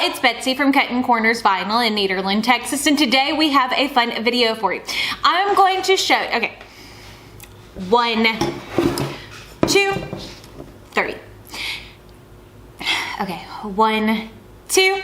it's Betsy from Cuttin Corners Vinyl in Nederland, Texas, and today we have a fun video for you. I'm going to show, okay, 1, 2, 3. Okay, 1, 2,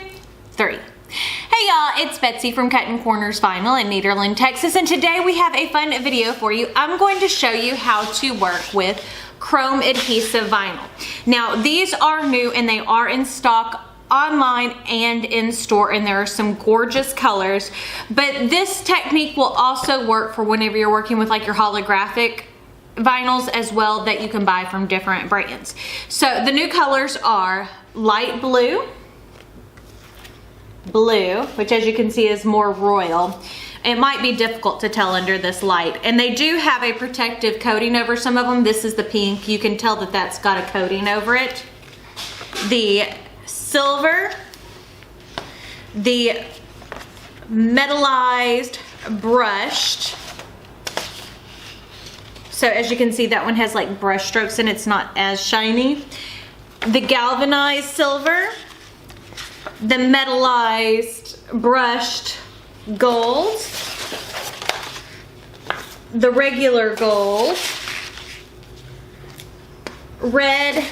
3. Hey y'all, it's Betsy from Cuttin Corners Vinyl in Nederland, Texas, and today we have a fun video for you. I'm going to show you how to work with chrome adhesive vinyl. Now, these are new and they are in stock online and in store, and there are some gorgeous colors, but this technique will also work for whenever you're working with like your holographic vinyls as well that you can buy from different brands. So the new colors are light blue, which as you can see is more royal. It might be difficult to tell under this light, and they do have a protective coating over some of them. This is the pink. You can tell that that's got a coating over it. The silver, the metallized brushed. So as you can see, that one has like brush strokes and it's not as shiny. The galvanized silver, the metallized brushed gold, the regular gold, red,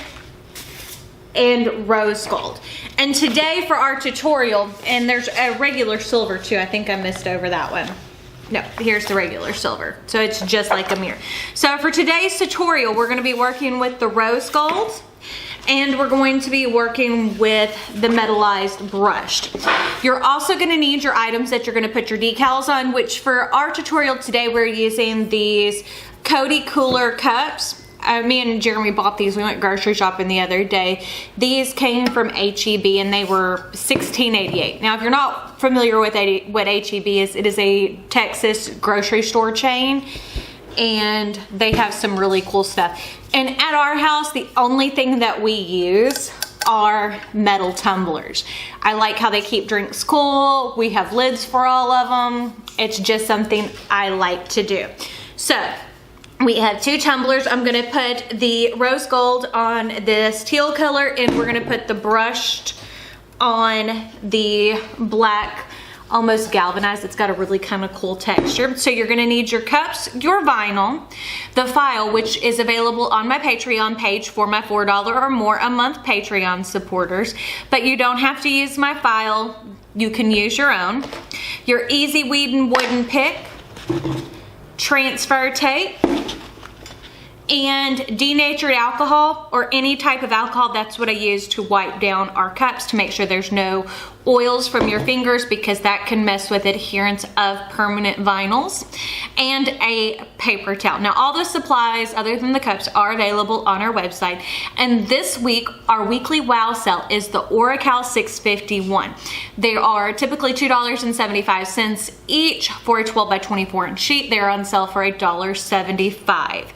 and rose gold. And today for our tutorial, and there's a regular silver too, I think I missed over that one. No, here's the regular silver. So it's just like a mirror. So for today's tutorial, we're gonna be working with the rose gold, and we're going to be working with the metallized brushed. You're also gonna need your items that you're gonna put your decals on, which for our tutorial today, we're using these Cody Cooler cups. Me and Jeremy bought these. We went grocery shopping the other day. These came from HEB and they were $16.88. Now, if you're not familiar with what HEB is, it is a Texas grocery store chain, and they have some really cool stuff. And at our house, the only thing that we use are metal tumblers. I like how they keep drinks cool. We have lids for all of them. It's just something I like to do. So we have 2 tumblers. I'm gonna put the rose gold on this teal color, and we're gonna put the brushed on the black, almost galvanized. It's got a really kind of cool texture. So you're gonna need your cups, your vinyl, the file, which is available on my Patreon page for my $4 or more a month Patreon supporters, but you don't have to use my file. You can use your own. Your Easy Weeding wooden pick, transfer tape, and denatured alcohol, or any type of alcohol. That's what I use to wipe down our cups to make sure there's no oils from your fingers, because that can mess with adherence of permanent vinyls, and a paper towel. Now, all the supplies other than the cups are available on our website, and this week our weekly wow sale is the Oracal 651. They are typically $2.75 each for a 12 by 24 inch sheet. They're on sale for $1.75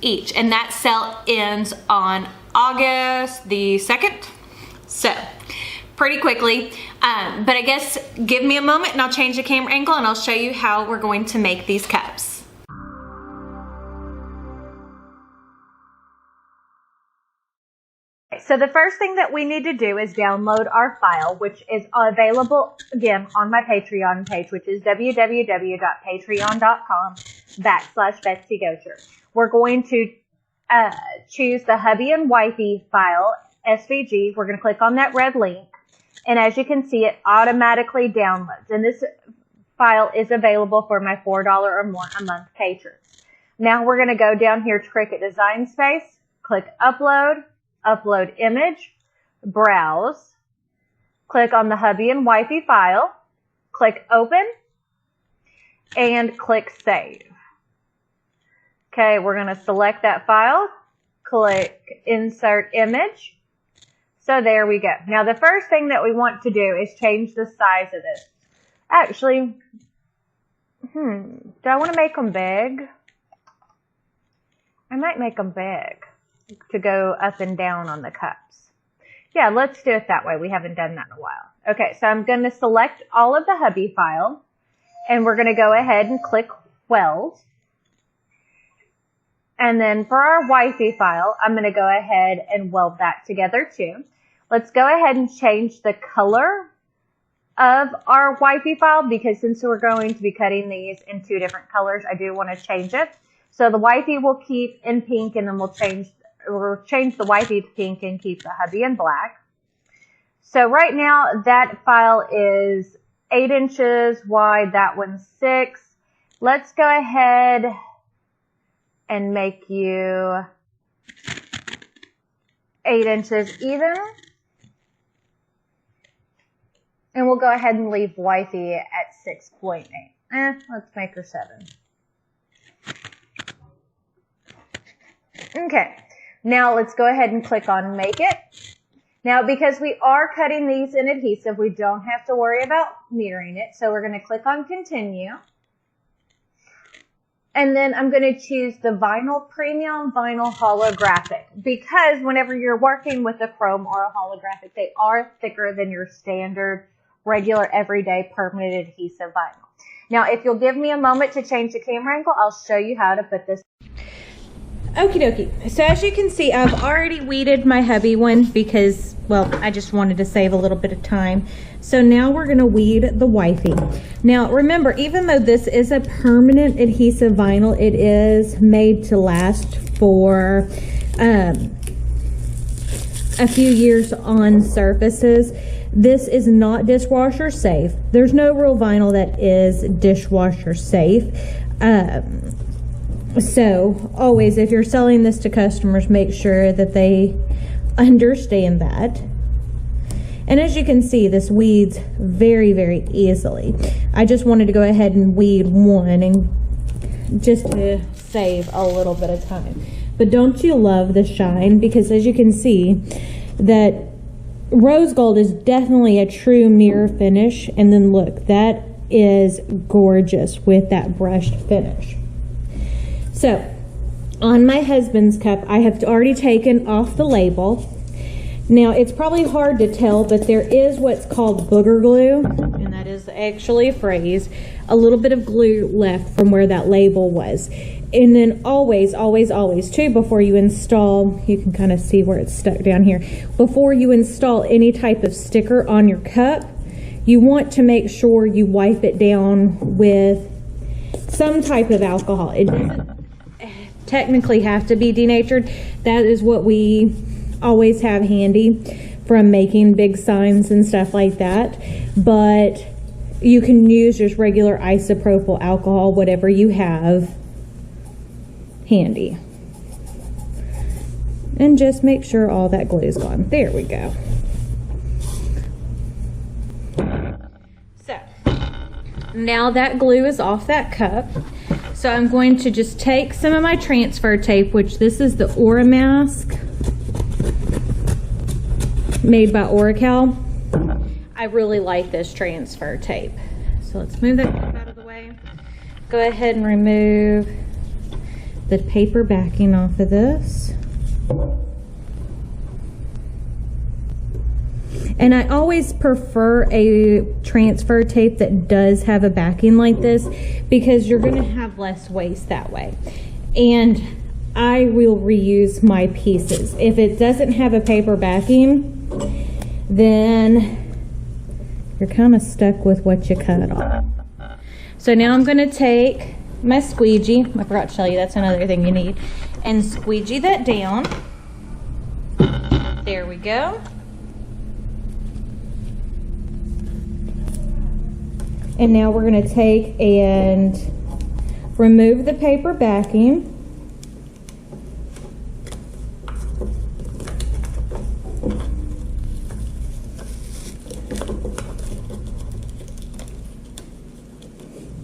each, and that sale ends on August the 2nd. So pretty quickly, but I guess give me a moment and I'll change the camera angle and I'll show you how we're going to make these cups. So the first thing that we need to do is download our file, which is available again on my Patreon page, which is www.patreon.com/BetsyGocher. We're going to choose the Hubby and Wifey file, SVG. We're going to click on that red link, and as you can see, it automatically downloads. And this file is available for my $4 or more a month patrons. Now we're going to go down here to Cricut Design Space, click Upload, Upload Image, Browse, click on the Hubby and Wifey file, click Open, and click Save. Okay, we're going to select that file, click Insert Image. So there we go. Now the first thing that we want to do is change the size of this. Actually, do I want to make them big? I might make them big to go up and down on the cups. Yeah, let's do it that way. We haven't done that in a while. Okay, so I'm going to select all of the Hubby file, and we're going to go ahead and click Weld. And then for our Wifey file, I'm going to go ahead and weld that together too. let's go ahead and change the color of our wifey file, because since we're going to be cutting these in 2 different colors, I do want to change it. So the wifey will keep in pink, and then we'll change the wifey to pink and keep the hubby in black. So right now that file is 8 inches wide, that one's 6. Let's go ahead and make you 8 inches either. And we'll go ahead and leave wifey at 6.8. Let's make her 7. Okay, now let's go ahead and click on Make It. Now, because we are cutting these in adhesive, we don't have to worry about mirroring it. So we're going to click on Continue. And then I'm going to choose the Vinyl Premium Vinyl Holographic, because whenever you're working with a chrome or a holographic, they are thicker than your standard, regular, everyday permanent adhesive vinyl. Now, if you'll give me a moment to change the camera angle, I'll show you how to put this. Okie dokie. So as you can see, I've already weeded my hubby one because, well, I just wanted to save a little bit of time. So now we're going to weed the wifey. Now remember, even though this is a permanent adhesive vinyl, it is made to last for a few years on surfaces. This is not dishwasher safe. There's no real vinyl that is dishwasher safe. So always, if you're selling this to customers, make sure that they understand that. And as you can see, this weeds very, very easily. I just wanted to go ahead and weed one, and just to save a little bit of time. But don't you love the shine? Because as you can see, that rose gold is definitely a true mirror finish. And then look, that is gorgeous with that brushed finish. So, on my husband's cup, I have already taken off the label. Now, it's probably hard to tell, but there is what's called booger glue, and that is actually a phrase, a little bit of glue left from where that label was. And then always, always, always, too, before you install, you can kind of see where it's stuck down here. Before you install any type of sticker on your cup, you want to make sure you wipe it down with some type of alcohol. It doesn't technically have to be denatured. That is what we always have handy from making big signs and stuff like that. But you can use just regular isopropyl alcohol, whatever you have handy. And just make sure all that glue is gone. There we go. So now that glue is off that cup. So I'm going to just take some of my transfer tape, which this is the Aura Mask made by Oracal. I really like this transfer tape. So let's move that out of the way. Go ahead and remove the paper backing off of this. And I always prefer a transfer tape that does have a backing like this, because you're going to have less waste that way. And I will reuse my pieces. If it doesn't have a paper backing, then you're kind of stuck with what you cut off. So now I'm going to take my squeegee. I forgot to tell you, that's another thing you need. And squeegee that down. There we go. And now we're going to take and remove the paper backing.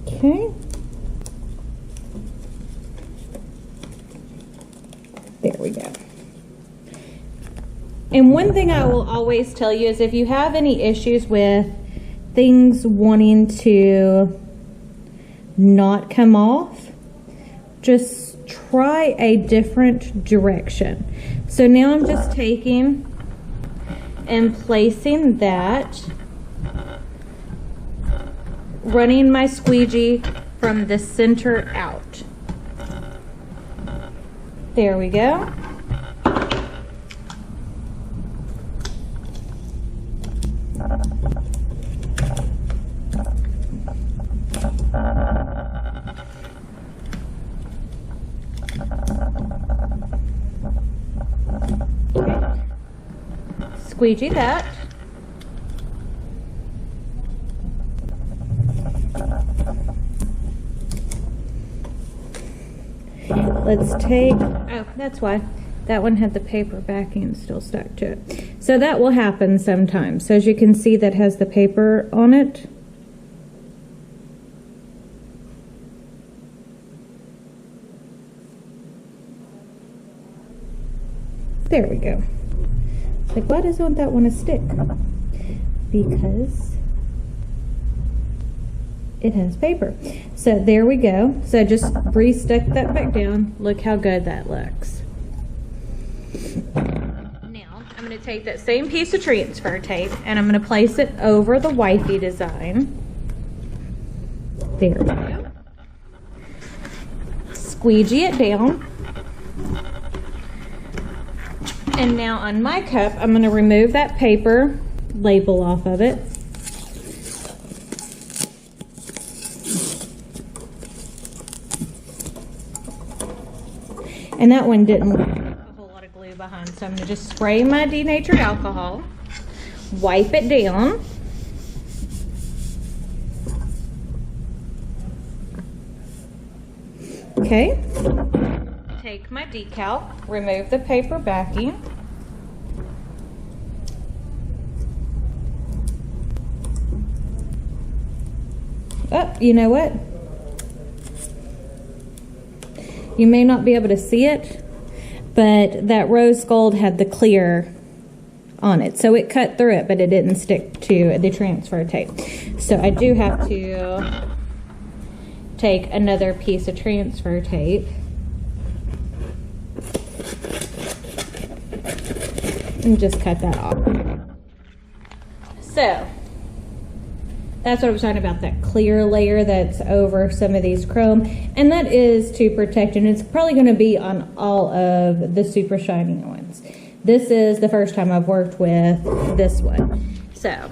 Okay. There we go. And one thing I will always tell you is if you have any issues with things wanting to not come off, just try a different direction. So now I'm just taking and placing that, running my squeegee from the center out. There we go. Squeegee that. Let's take, oh, that's why. That one had the paper backing still stuck to it. So that will happen sometimes. So as you can see, that has the paper on it. There we go. It's like, why doesn't that one to stick? Because it has paper. So there we go. So I just re-stuck that back down. Look how good that looks. Now I'm going to take that same piece of transfer tape and I'm going to place it over the wifey design. There we go. Squeegee it down. And now on my cup, I'm going to remove that paper label off of it. And that one didn't have a whole lot of glue behind, so I'm going to just spray my denatured alcohol, wipe it down. Okay. Take my decal, remove the paper backing. Oh, you know what? You may not be able to see it, but that rose gold had the clear on it. So it cut through it, but it didn't stick to the transfer tape. So I do have to take another piece of transfer tape and just cut that off. So that's what I was talking about, that clear layer that's over some of these chrome, and that is to protect, and it's probably going to be on all of the super shiny ones. This is the first time I've worked with this one. So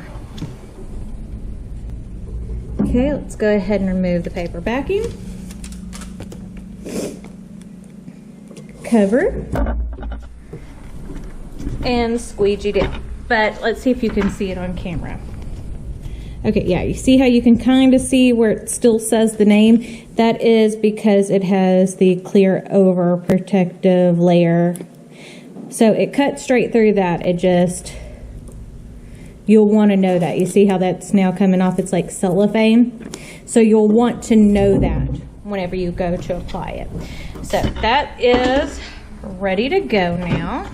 okay, let's go ahead and remove the paper backing. Cover and squeegee down. But let's see if you can see it on camera. Okay, yeah, you see how you can kind of see where it still says the name? That is because it has the clear over protective layer. So it cuts straight through that. It just, you'll want to know that. You see how that's now coming off? It's like cellophane. So you'll want to know that whenever you go to apply it. So that is ready to go now.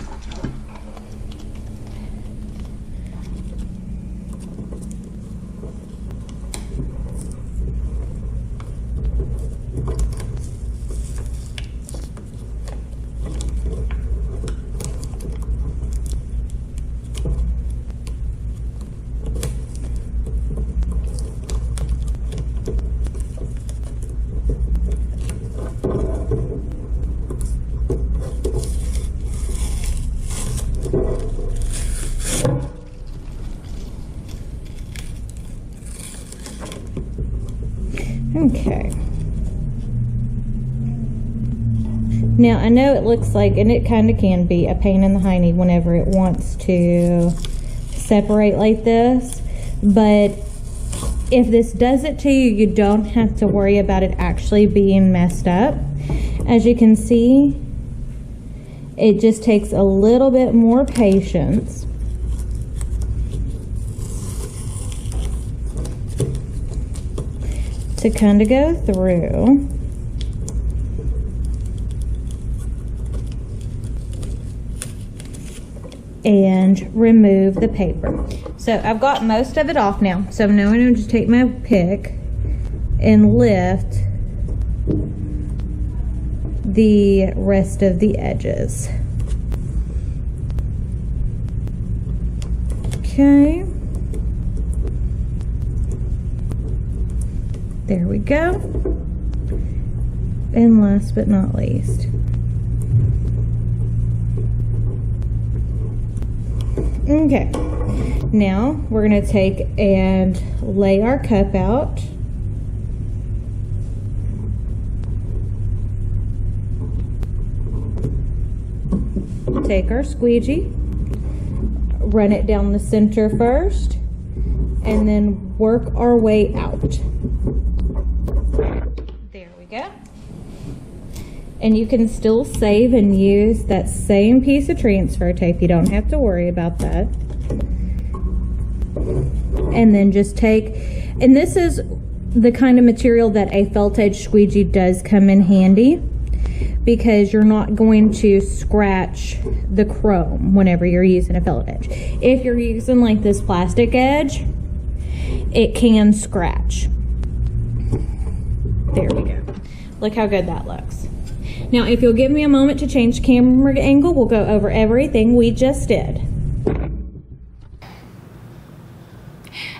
Okay. Now I know it looks like, and it kind of can be, a pain in the hiney whenever it wants to separate like this, but if this does it to you, you don't have to worry about it actually being messed up. As you can see, it just takes a little bit more patience. To kind of go through. And remove the paper. So I've got most of it off now. So now I'm going to just take my pick and lift the rest of the edges. Okay. There we go. And last but not least, okay, Now we're going to take and lay our cup out. Take our squeegee, run it down the center first, and then work our way out. There we go. And you can still save and use that same piece of transfer tape. You don't have to worry about that. And then just take, and this is the kind of material that a felt edge squeegee does come in handy, because you're not going to scratch the chrome whenever you're using a felt edge. If you're using like this plastic edge, it can scratch. There we go. Look how good that looks. Now, if you'll give me a moment to change camera angle, we'll go over everything we just did.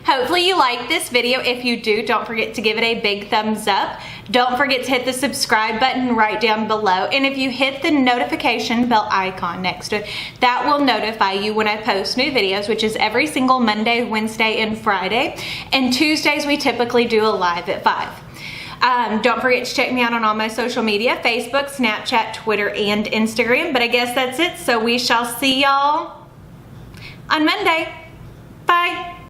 Hopefully you liked this video. If you do, don't forget to give it a big thumbs up. Don't forget to hit the subscribe button right down below. And if you hit the notification bell icon next to it, that will notify you when I post new videos, which is every single Monday, Wednesday, and Friday. And Tuesdays, we typically do a live at 5. Don't forget to check me out on all my social media, Facebook, Snapchat, Twitter, and Instagram. But I guess that's it. So we shall see y'all on Monday. Bye.